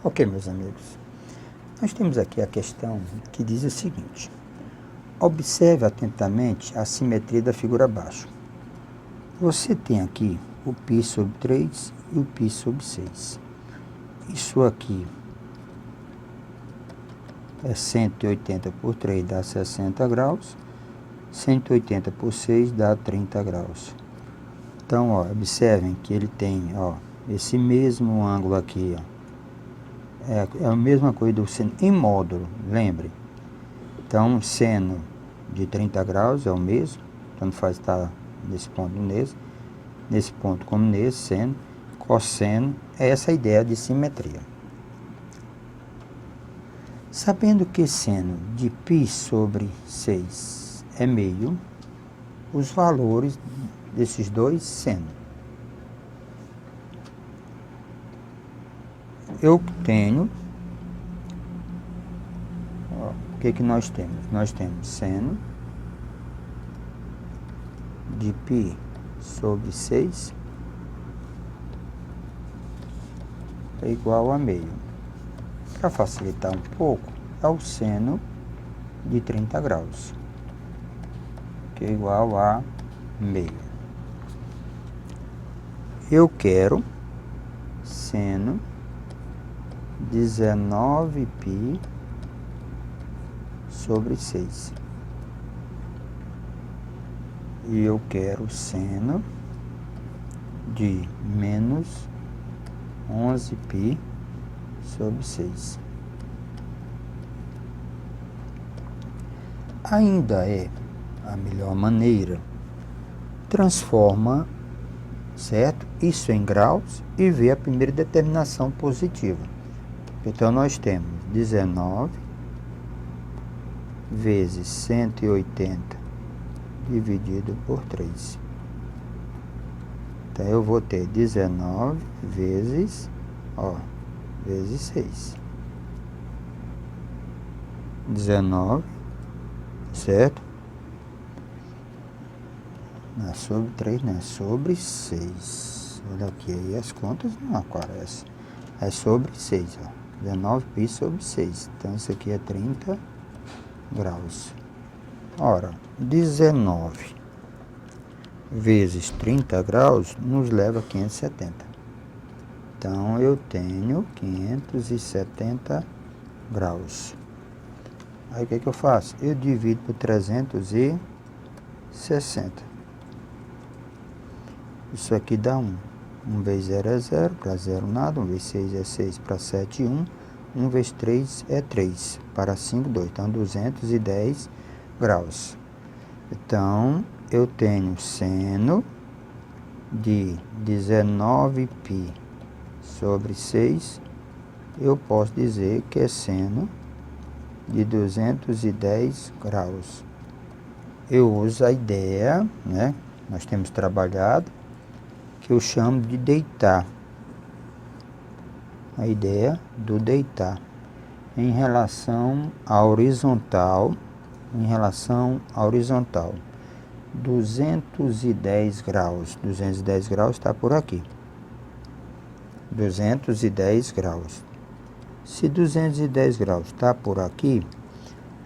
Ok, meus amigos, nós temos aqui a questão que diz o seguinte: observe atentamente a simetria da figura abaixo. Você tem aqui o π sobre 3 e o π sobre 6. Isso aqui é 180 por 3 dá 60 graus, 180 por 6 dá 30 graus. Então, ó, observem que ele tem, ó, esse mesmo ângulo aqui, ó. É a mesma coisa do seno em módulo, lembre. Então, seno de 30 graus é o mesmo, tanto faz estar nesse ponto nesse ponto como nesse, seno, cosseno, é essa a ideia de simetria. Sabendo que seno de π sobre 6 é meio, os valores desses dois senos. Eu tenho, ó, o que nós temos? Nós temos seno de π sobre 6 é igual a meio. Para facilitar um pouco, é o seno de 30 graus, que é igual a meio. Eu quero seno 19π sobre 6. E eu quero seno de menos 11π sobre 6. Ainda é a melhor maneira. Transforma, certo? Isso em graus e vê a primeira determinação positiva. Então, nós temos 19 vezes 180 dividido por 3. Então, eu vou ter 19 vezes, ó, vezes 6. 19, certo? Não é sobre 3, não é sobre 6. Olha aqui, aí as contas não aparecem. É sobre 6, ó. 19π sobre 6. Então, isso aqui é 30 graus. Ora, 19 vezes 30 graus nos leva a 570. Então, eu tenho 570 graus. Aí, o que eu faço? Eu divido por 360. Isso aqui dá 1. 1 vezes 0 é 0, para 0 nada. 1 vezes 6 é 6, para 7, 1. 1 vezes 3 é 3, para 5, 2. Então, 210 graus. Então, eu tenho seno de 19π sobre 6. Eu posso dizer que é seno de 210 graus. Eu uso a ideia, né? Nós temos trabalhado, que eu chamo de deitar. A ideia do deitar em relação à horizontal, 210 graus. 210 graus está por aqui. 210 graus. Se 210 graus está por aqui,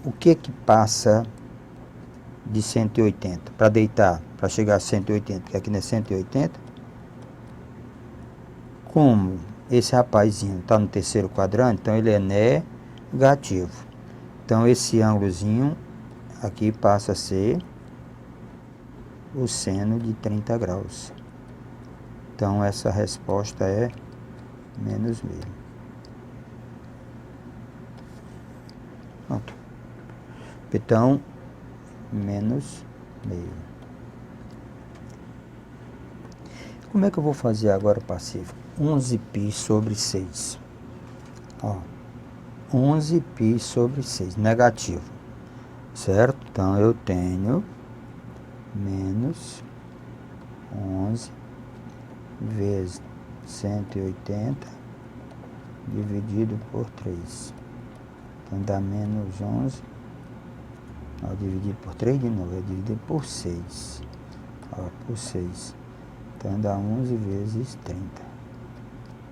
o que passa de 180 para deitar, para chegar a 180, que aqui não é 180? Como esse rapazinho está no terceiro quadrante, então ele é negativo. Então, esse ângulozinho aqui passa a ser o seno de 30 graus. Então, essa resposta é menos meio. Pronto. Então, menos meio. Como é que eu vou fazer agora o passivo? 11π sobre 6. Ó, 11π sobre 6, negativo. Certo? Então, eu tenho menos 11 vezes 180 dividido por 3. Então, dá menos 11. Ó, dividir por 3 de novo, é dividir por 6. Ó, por 6. Então, dá 11 vezes 30.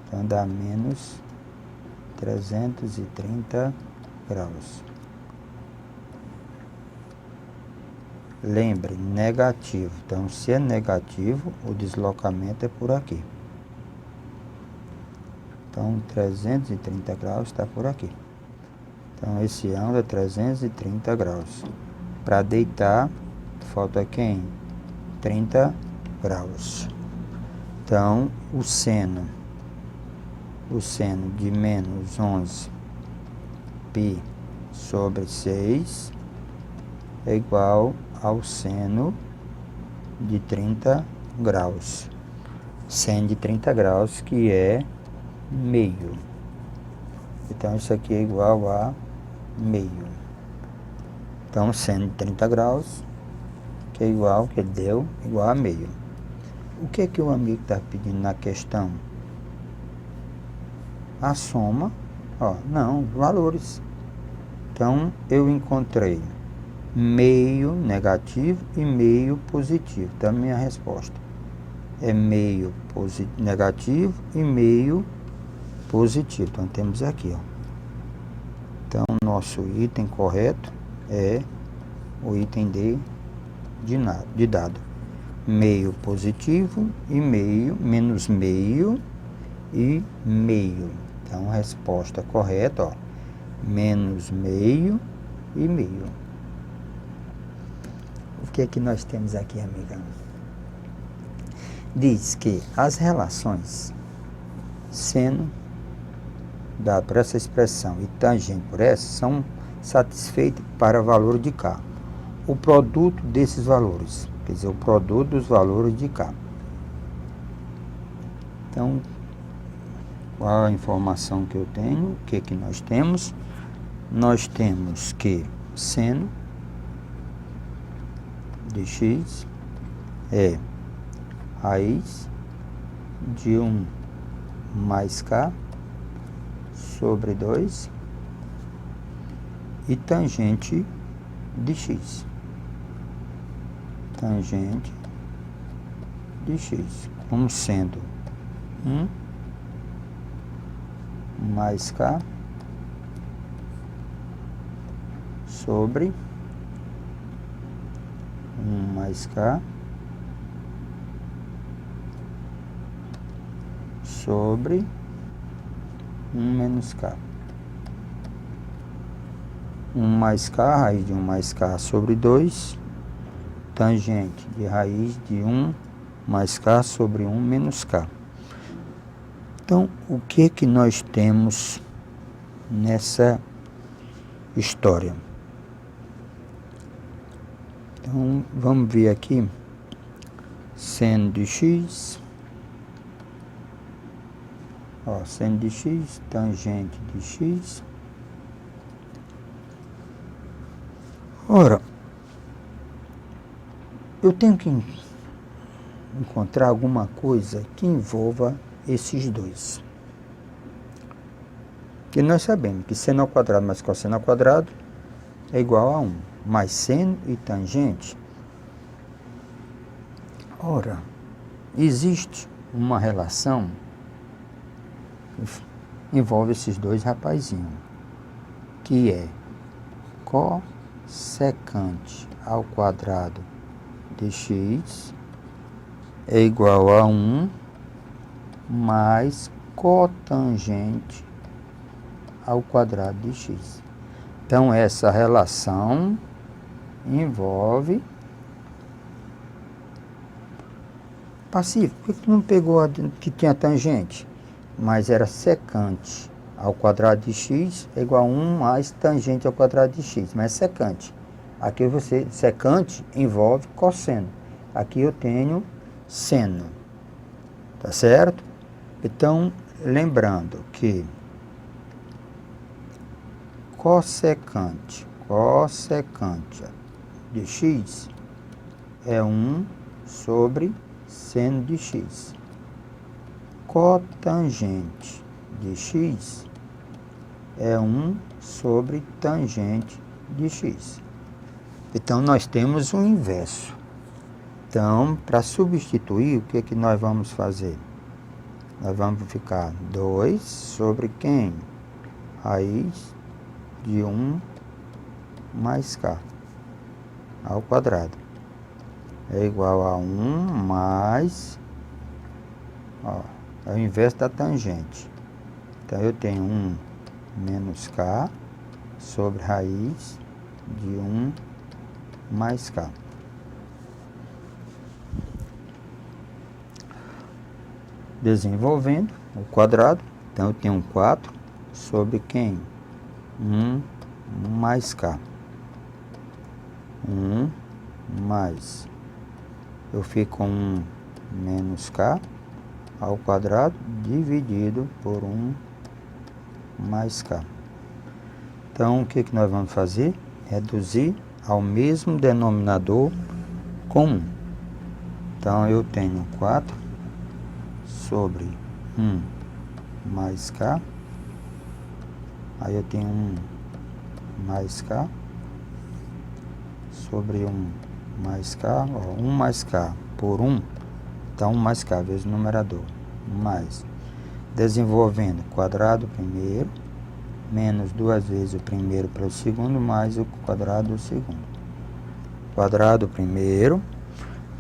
Então, dá menos 330 graus. Lembre, negativo. Então, se é negativo, o deslocamento é por aqui. Então, 330 graus está por aqui. Então, esse ângulo é 330 graus. Para deitar, falta quem? 30 graus. Então, o seno de menos 11 π sobre 6 é igual ao seno de 30 graus. Seno de 30 graus, que é meio. Então, isso aqui é igual a meio. Então, seno de 30 graus, que é igual, que ele deu, igual a meio. O que é que o amigo está pedindo na questão? A soma, não, valores. Então, eu encontrei meio negativo e meio positivo. Então, a minha resposta é meio negativo e meio positivo. Então, temos aqui, Então, nosso item correto é o item de dado. Meio positivo e meio, menos meio e meio. Então, a resposta correta, menos meio e meio. O que é que nós temos aqui, amiga? Diz que as relações seno, dado por essa expressão, e tangente por essa, são satisfeitas para valor de K. O produto desses valores, quer dizer, o produto dos valores de K. Então, qual a informação que eu tenho? O que que nós temos? Nós temos que seno de x é raiz de 1 mais k sobre 2 e tangente de x. Tangente de x, como sendo 1 mais k sobre 1 mais k sobre 1 menos k. 1 mais k, raiz de 1 mais k sobre 2, tangente de raiz de 1 mais k sobre 1 menos k. Então, o que que nós temos nessa história? Então, vamos ver aqui, seno de x, seno de x, tangente de x. Ora, eu tenho que encontrar alguma coisa que envolva esses dois. E nós sabemos que seno ao quadrado mais cosseno ao quadrado é igual a 1. Mais seno e tangente. Ora, existe uma relação que envolve esses dois rapazinhos, que é cossecante ao quadrado de x é igual a 1 mais cotangente ao quadrado de x. Então, essa relação envolve passivo. Por que tu não pegou a que tinha tangente? Mas era secante ao quadrado de x é igual a 1 mais tangente ao quadrado de x, mas é secante. Aqui secante envolve cosseno. Aqui eu tenho seno. Tá certo? Então, lembrando que cossecante de x é 1 sobre seno de x. Cotangente de x é 1 sobre tangente de x. Então, nós temos o inverso. Então, para substituir, o que que nós vamos fazer? Nós vamos ficar 2 sobre quem? raiz de 1 mais k ao quadrado. É igual a 1 mais, é o inverso da tangente. Então, eu tenho 1 menos k sobre raiz de 1 mais k. Desenvolvendo o quadrado, então eu tenho 4 sobre quem? 1 mais k. 1 mais, eu fico com 1 menos k ao quadrado dividido por 1 mais k. Então, o que nós vamos fazer? Reduzir ao mesmo denominador comum. Então, eu tenho 4 sobre 1 mais k. Aí eu tenho 1 mais k sobre 1 mais k. 1 mais k por 1. Então, 1 mais k vezes o numerador. Mais. Desenvolvendo quadrado primeiro, menos 2 vezes o primeiro pelo segundo, mais o quadrado do segundo. Quadrado primeiro,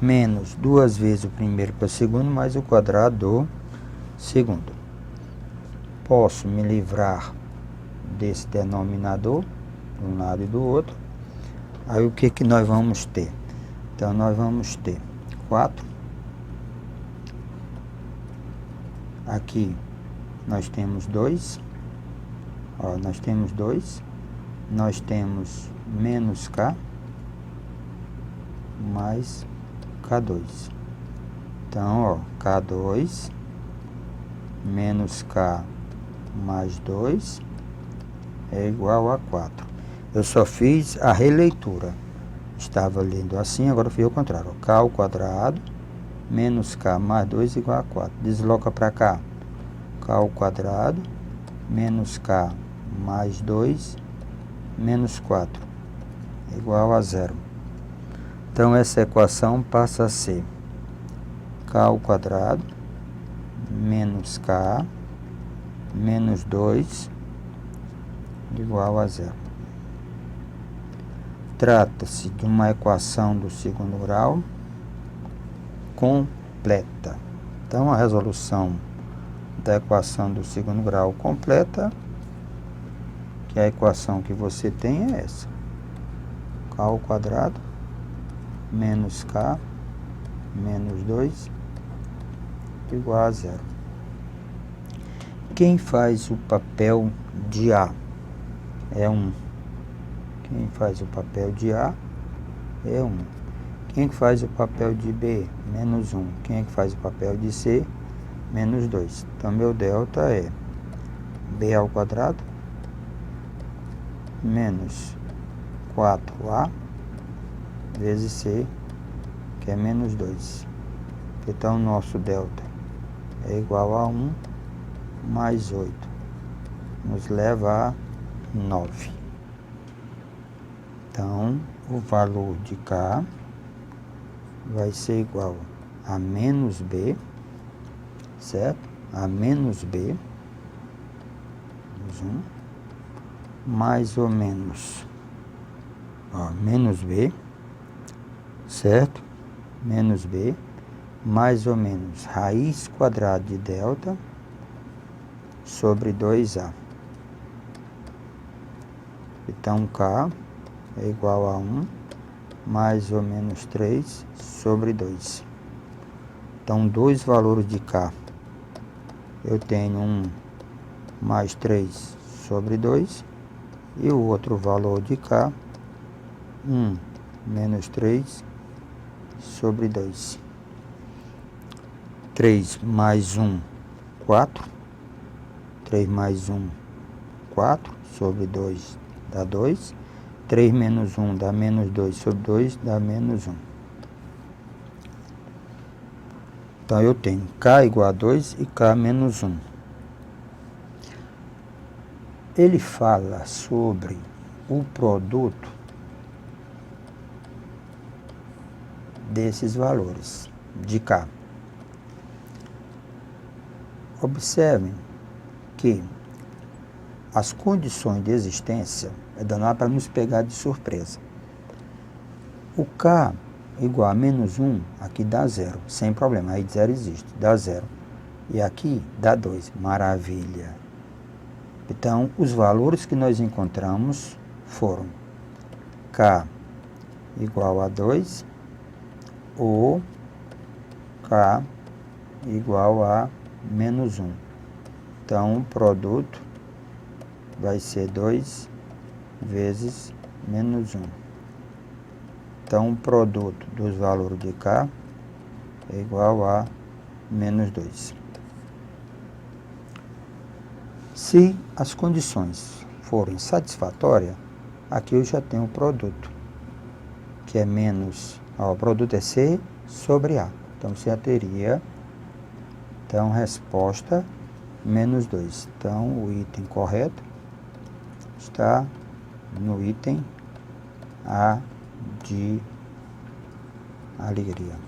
menos 2 vezes o primeiro pelo segundo, mais o quadrado do segundo. Posso me livrar desse denominador, de um lado e do outro. Aí o que nós vamos ter? Então, nós vamos ter 4. Aqui nós temos 2. Nós temos 2. Nós temos menos k mais k2. Então, k2 menos k mais 2 é igual a 4. Eu só fiz a releitura. Estava lendo assim, agora fiz o contrário. K ao quadrado menos k mais 2 igual a 4. Desloca para cá. K ao quadrado menos k mais 2 menos 4 igual a 0. Então, essa equação passa a ser k ao quadrado menos k menos 2 igual a 0. Trata-se de uma equação do segundo grau completa. Então, a resolução da equação do segundo grau completa, que a equação que você tem é essa. K ao quadrado menos k menos 2 igual a 0. Quem faz o papel de A é 1. Quem faz o papel de A é 1. Quem faz o papel de B? Menos 1. Quem é que faz o papel de C? Menos 2. Então, meu delta é B ao quadrado menos 4A vezes C, que é menos 2. Então, nosso delta é igual a 1 mais 8. Nos leva a 9. Então, o valor de K vai ser igual a menos B, certo? A menos B, menos 1, mais ou menos, menos B, certo? Menos B, mais ou menos raiz quadrada de delta sobre 2A. Então, K é igual a 1 mais ou menos 3 sobre 2. Então, dois valores de K. Eu tenho 1 mais 3 sobre 2. E o outro valor de K, 1 menos 3 sobre 2. 3 mais 1, 4. 3 mais 1, 4 sobre 2 dá 2. 3 menos 1 dá menos 2 sobre 2 dá menos 1. Então, eu tenho K igual a 2 e K menos 1. Ele fala sobre o produto desses valores de K. Observem que as condições de existência, é danado para nos pegar de surpresa. O K igual a menos 1, aqui dá 0, sem problema, aí 0 existe, dá 0. E aqui dá 2, maravilha. Então, os valores que nós encontramos foram K igual a 2 ou K igual a menos 1. Então, o produto vai ser 2 vezes menos 1. Então, o produto dos valores de K é igual a menos 2. Se as condições forem satisfatórias, aqui eu já tenho o produto, que é menos, o produto é C sobre A. Então, você já teria, então, resposta menos 2. Então, o item correto está no item A de alegria.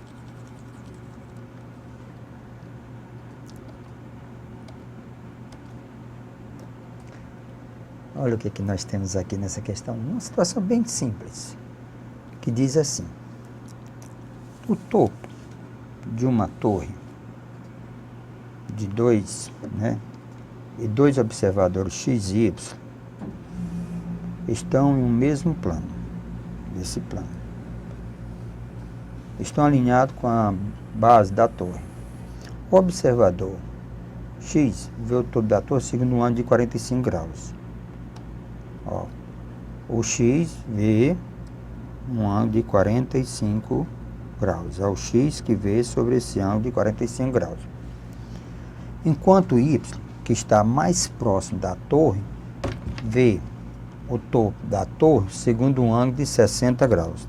Olha o que nós temos aqui nessa questão. Uma situação bem simples, que diz assim: o topo de uma torre de 2, e 2 observadores x e y estão em um mesmo plano, nesse plano. Estão alinhados com a base da torre. O observador x vê o topo da torre segundo um ângulo de 45 graus. O x vê um ângulo de 45 graus. É o x que vê sobre esse ângulo de 45 graus. Enquanto y, que está mais próximo da torre, vê o topo da torre segundo um ângulo de 60 graus.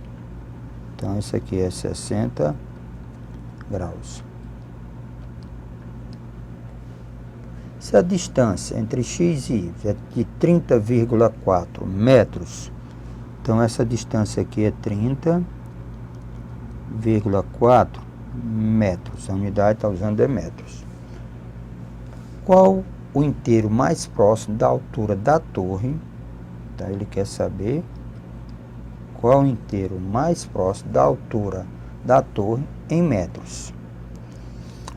Então, isso aqui é 60 graus. Se a distância entre x e y é de 30,4 metros, então essa distância aqui é 30,4 metros. A unidade está usando é metros. Qual o inteiro mais próximo da altura da torre? Então, ele quer saber qual o inteiro mais próximo da altura da torre em metros.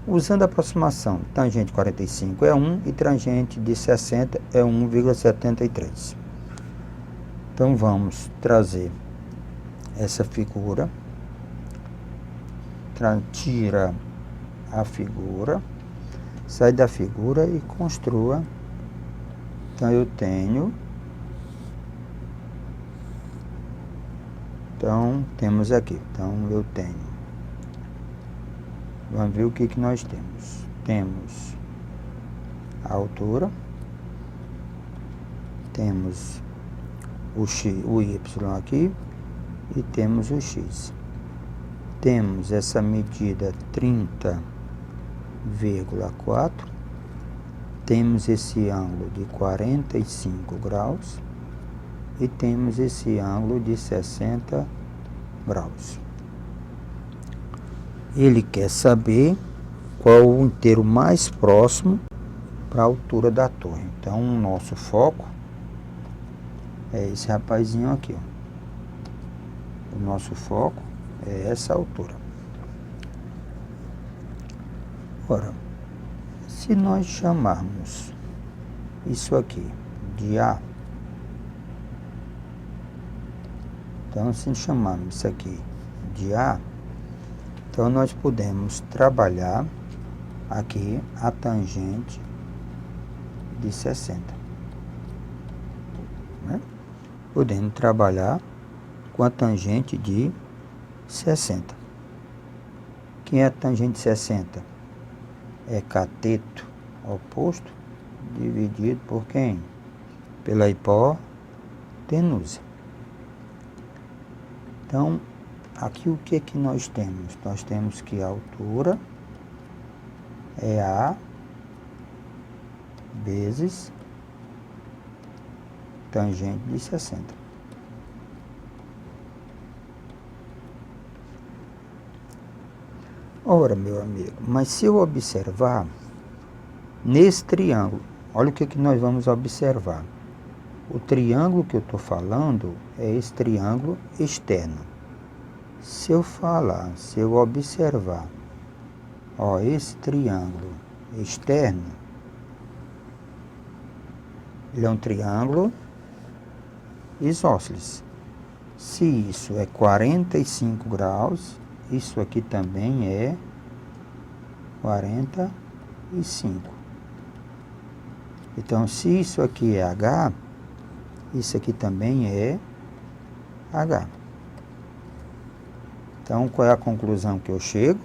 Usando a aproximação, tangente de 45 é 1 e tangente de 60 é 1,73. Então, vamos trazer essa figura. Tira a figura, sai da figura e construa. Então, eu tenho... Então, temos aqui. Então, eu tenho... Vamos ver o que nós temos. Temos a altura, temos o y aqui e temos o x. Temos essa medida 30,4, temos esse ângulo de 45 graus e temos esse ângulo de 60 graus. Ele quer saber qual o inteiro mais próximo para a altura da torre. Então, o nosso foco é esse rapazinho aqui. O nosso foco é essa altura. Ora, se nós chamarmos isso aqui de A, então, se chamarmos isso aqui de A, então, nós podemos trabalhar aqui a tangente de 60. Podemos trabalhar com a tangente de 60. Quem é a tangente de 60? É cateto oposto dividido por quem? Pela hipotenusa. Então, aqui o que nós temos? Nós temos que a altura é A vezes tangente de 60. Ora, meu amigo, mas se eu observar nesse triângulo, olha o que nós vamos observar. o triângulo que eu estou falando é esse triângulo externo. Se eu observar, ó, esse triângulo externo, ele é um triângulo isósceles. Se isso é 45 graus, isso aqui também é 45. Então, se isso aqui é H, isso aqui também é H. Então, qual é a conclusão que eu chego?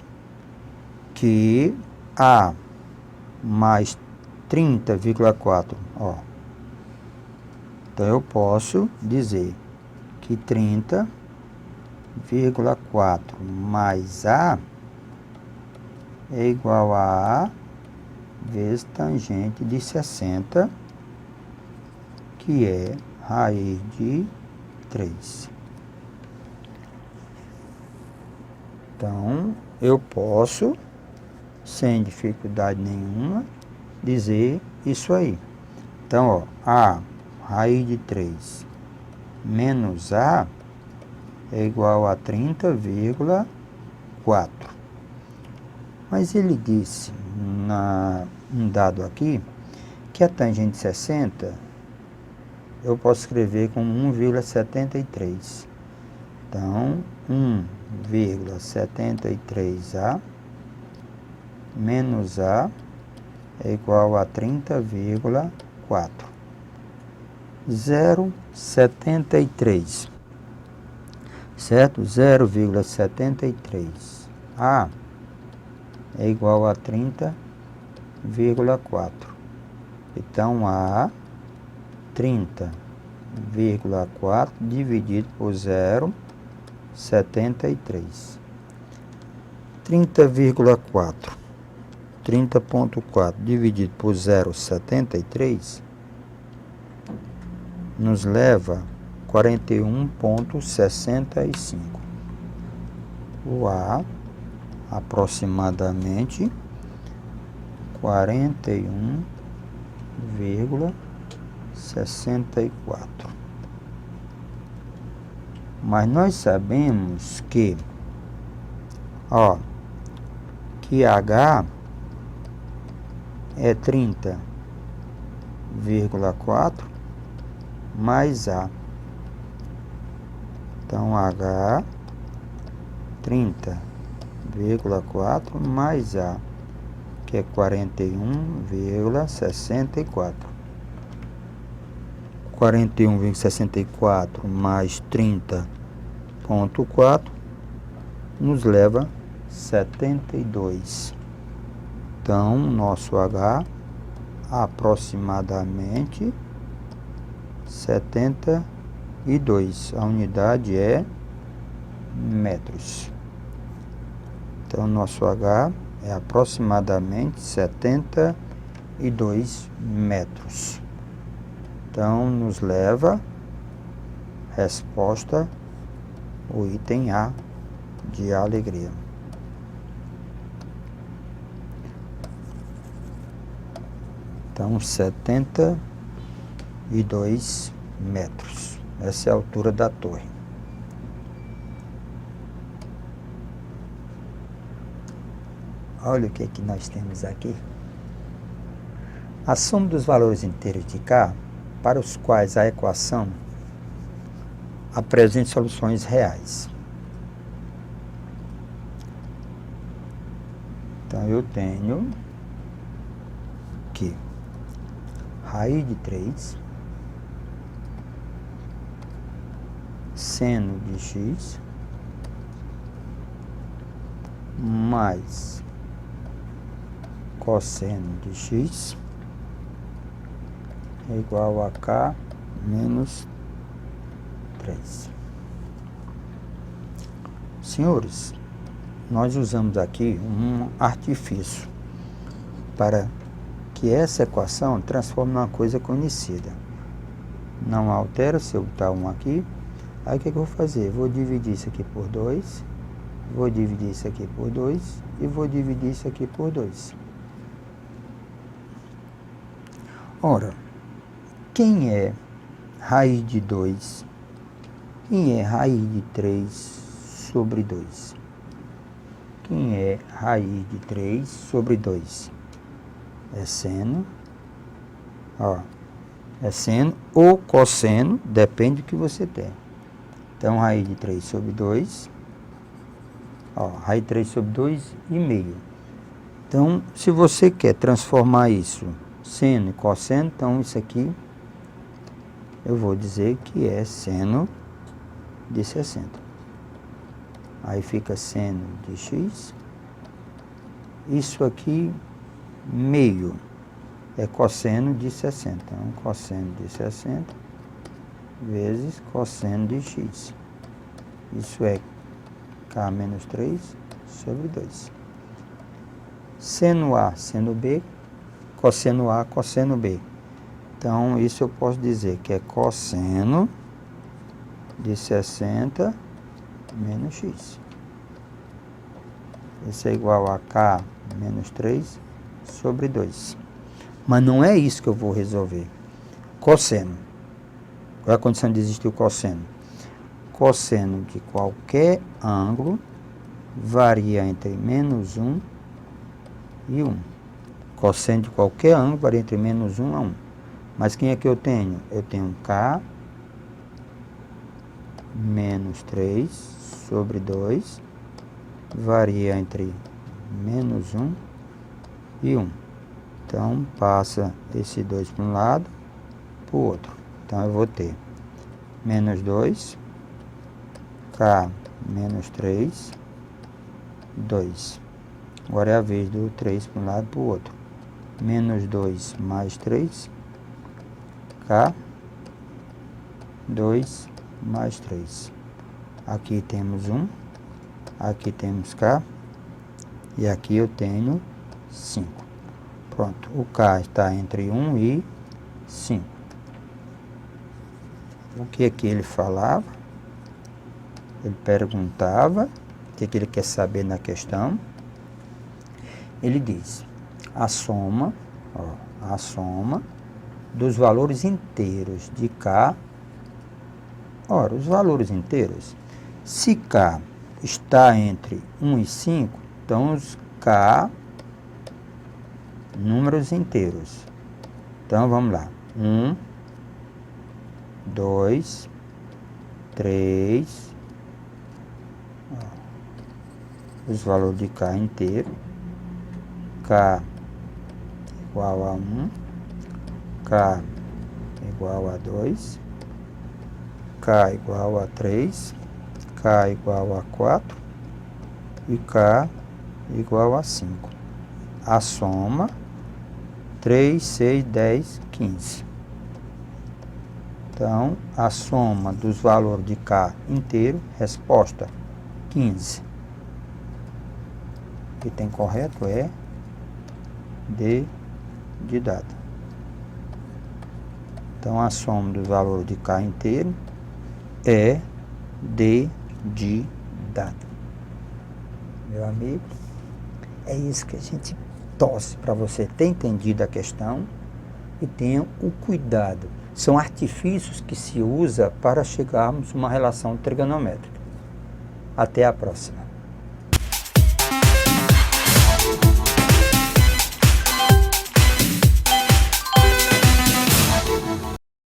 Que A mais 30,4, ó. Então, eu posso dizer que 30,4 mais A é igual a vezes tangente de 60, que é raiz de 3. Então, eu posso, sem dificuldade nenhuma, dizer isso aí. Então, ó, A raiz de 3 menos A é igual a 30,4. Mas ele disse, um dado aqui, que a tangente de 60, eu posso escrever como 1,73. Então, 1,73A menos A é igual a 30,4. 0,73, certo? 0,73. A é igual a 30,4. Então, A 30,4 dividido por 0,73. 30,4. 30,4 dividido por 0,73 nos leva a 41,65. O A aproximadamente 41,64. Mas nós sabemos que, ó, que H é 30,4 mais A. Então, H 30,4 mais A, que é 41,64. 41,64 mais 30,4 nos leva a 72. Então, nosso H aproximadamente 72. A unidade é metros. Então, nosso H é aproximadamente 72 metros. Então, nos leva, resposta, o item A de alegria. Então, 72 metros. Essa é a altura da torre. Olha o que que nós temos aqui. A soma dos valores inteiros de K, para os quais a equação apresenta soluções reais. Então, eu tenho que raiz de 3 seno de x mais cosseno de x é igual a K menos 3. Senhores, nós usamos aqui um artifício para que essa equação transforme numa coisa conhecida. Não altera, se eu botar 1 aqui, aí o que eu vou fazer? Vou dividir isso aqui por 2, vou dividir isso aqui por 2 e vou dividir isso aqui por 2. Ora, quem é raiz de 2. Quem é raiz de 3 sobre 2? Quem é raiz de 3 sobre 2? É seno. Ó, é seno ou cosseno, depende do que você tem. Então, raiz de 3 sobre 2. Ó, raiz de 3 sobre 2 e meio. Então, se você quer transformar isso seno e cosseno, então isso aqui eu vou dizer que é seno de 60. Aí fica seno de x. Isso aqui, meio, é cosseno de 60. Então, cosseno de 60 vezes cosseno de x. Isso é k menos 3 sobre 2. Seno A, seno B, cosseno A, cosseno B. Então, isso eu posso dizer que é cosseno de 60 menos x. Isso é igual a k menos 3 sobre 2. Mas não é isso que eu vou resolver. Cosseno. Qual é a condição de existir o cosseno? Cosseno de qualquer ângulo varia entre menos 1 e 1. Cosseno de qualquer ângulo varia entre menos 1 a 1. Mas quem é que eu tenho? Eu tenho k menos 3 sobre 2 varia entre menos 1 e 1. Então, passa esse 2 para um lado, para o outro. Então, eu vou ter menos 2, k menos 3, 2. Agora é a vez do 3 para um lado e para o outro. Menos 2 mais 3, k, 2 mais 3. Aqui temos 1, aqui temos k, e aqui eu tenho 5. Pronto, o k está entre 1 e 5. O que é que ele falava? Ele perguntava, o que é que ele quer saber na questão? Ele diz, a soma dos valores inteiros de k. Ora, os valores inteiros, se k está entre 1 e 5, então os k, números inteiros. Então, vamos lá. 1, 2, 3, os valores de k inteiro, k igual a 1, k igual a 2, k igual a 3, k igual a 4 e k igual a 5. A soma 3, 6, 10, 15. Então, a soma dos valores de k inteiro, resposta 15. O que tem correto é D de dado. Então, a soma dos valores de k inteiro é D de dado. Meu amigo, é isso que a gente torce para você ter entendido a questão e tenha o cuidado. São artifícios que se usa para chegarmos a uma relação trigonométrica. Até a próxima.